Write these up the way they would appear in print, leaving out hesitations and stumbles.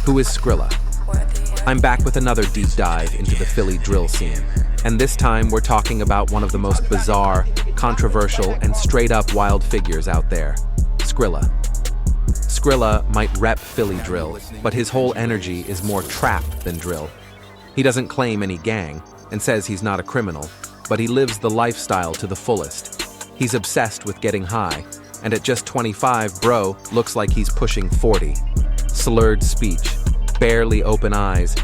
Who is Skrilla? I'm back with another deep dive into the Philly drill scene. And this time we're talking about one of the most bizarre, controversial, and straight-up wild figures out there, Skrilla. Skrilla might rep Philly drill, but his whole energy is more trap than drill. He doesn't claim any gang and says he's not a criminal, but he lives the lifestyle to the fullest. He's obsessed with getting high, and at just 25, bro looks like he's pushing 40. Slurred speech, barely open eyes,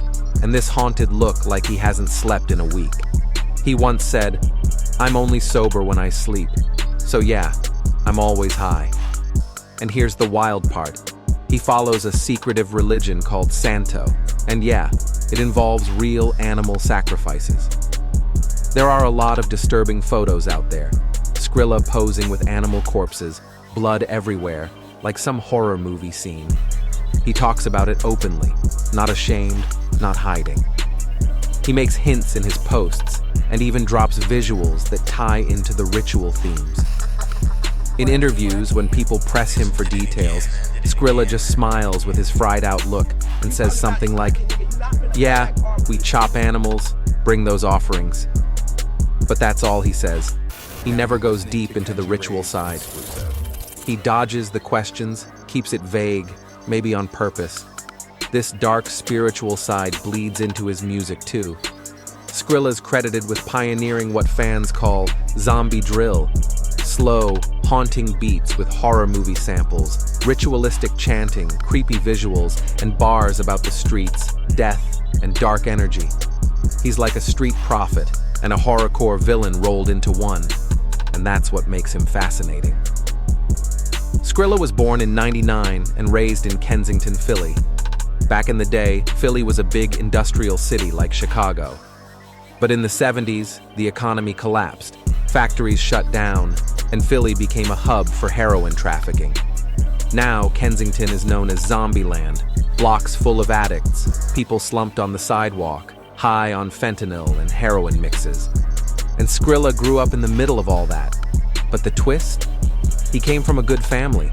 and this haunted look like he hasn't slept in a week. He once said, "I'm only sober when I sleep, so yeah, I'm always high." And here's the wild part. He follows a secretive religion called Santo, and yeah, it involves real animal sacrifices. There are a lot of disturbing photos out there. Skrilla posing with animal corpses, blood everywhere, like some horror movie scene. He talks about it openly, not ashamed, not hiding. He makes hints in his posts, and even drops visuals that tie into the ritual themes. In interviews, when people press him for details, Skrilla just smiles with his fried-out look and says something like, "Yeah, we chop animals, bring those offerings." But that's all he says. He never goes deep into the ritual side. He dodges the questions, keeps it vague, maybe on purpose. This dark spiritual side bleeds into his music too. Skrilla's credited with pioneering what fans call zombie drill. Slow, haunting beats with horror movie samples, ritualistic chanting, creepy visuals, and bars about the streets, death, and dark energy. He's like a street prophet and a horrorcore villain rolled into one, and that's what makes him fascinating. Skrilla was born in '99 and raised in Kensington, Philly. Back in the day, Philly was a big industrial city like Chicago. But in the '70s, the economy collapsed, factories shut down, and Philly became a hub for heroin trafficking. Now, Kensington is known as Zombieland, blocks full of addicts, people slumped on the sidewalk, high on fentanyl and heroin mixes. And Skrilla grew up in the middle of all that. But the twist? He came from a good family.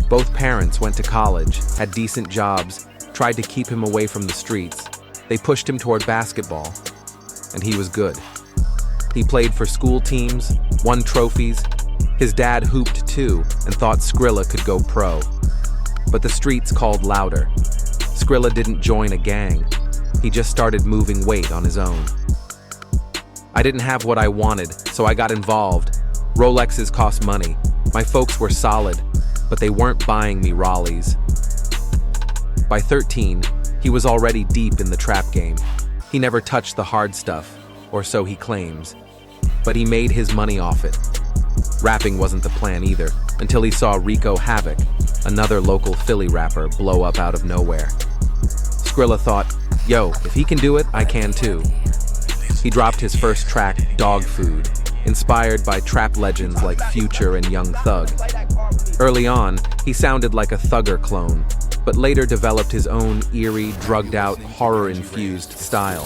Both parents went to college, had decent jobs, tried to keep him away from the streets. They pushed him toward basketball, and he was good. He played for school teams, won trophies. His dad hooped too and thought Skrilla could go pro. But the streets called louder. Skrilla didn't join a gang. He just started moving weight on his own. "I didn't have what I wanted, so I got involved. Rolexes cost money. My folks were solid, but they weren't buying me Raleighs." By 13, he was already deep in the trap game. He never touched the hard stuff, or so he claims. But he made his money off it. Rapping wasn't the plan either, until he saw Rico Havoc, another local Philly rapper, blow up out of nowhere. Skrilla thought, "Yo, if he can do it, I can too." He dropped his first track, Dog Food, inspired by trap legends like Future and Young Thug. Early on, he sounded like a Thugger clone, but later developed his own eerie, drugged-out, horror-infused style.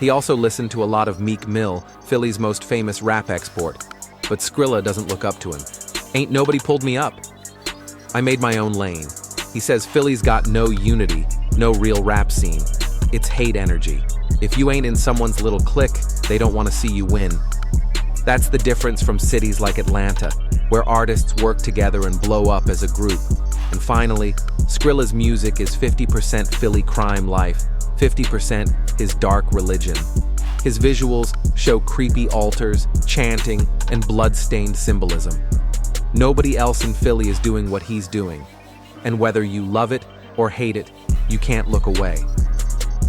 He also listened to a lot of Meek Mill, Philly's most famous rap export, but Skrilla doesn't look up to him. "Ain't nobody pulled me up. I made my own lane." He says Philly's got no unity, no real rap scene. It's hate energy. If you ain't in someone's little clique, they don't want to see you win. That's the difference from cities like Atlanta, where artists work together and blow up as a group. And finally, Skrilla's music is 50% Philly crime life, 50% his dark religion. His visuals show creepy altars, chanting, and blood-stained symbolism. Nobody else in Philly is doing what he's doing. And whether you love it or hate it, you can't look away.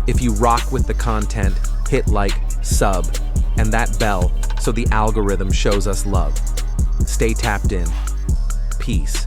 If you rock with the content, hit like, sub, and that bell so the algorithm shows us love. Stay tapped in. Peace.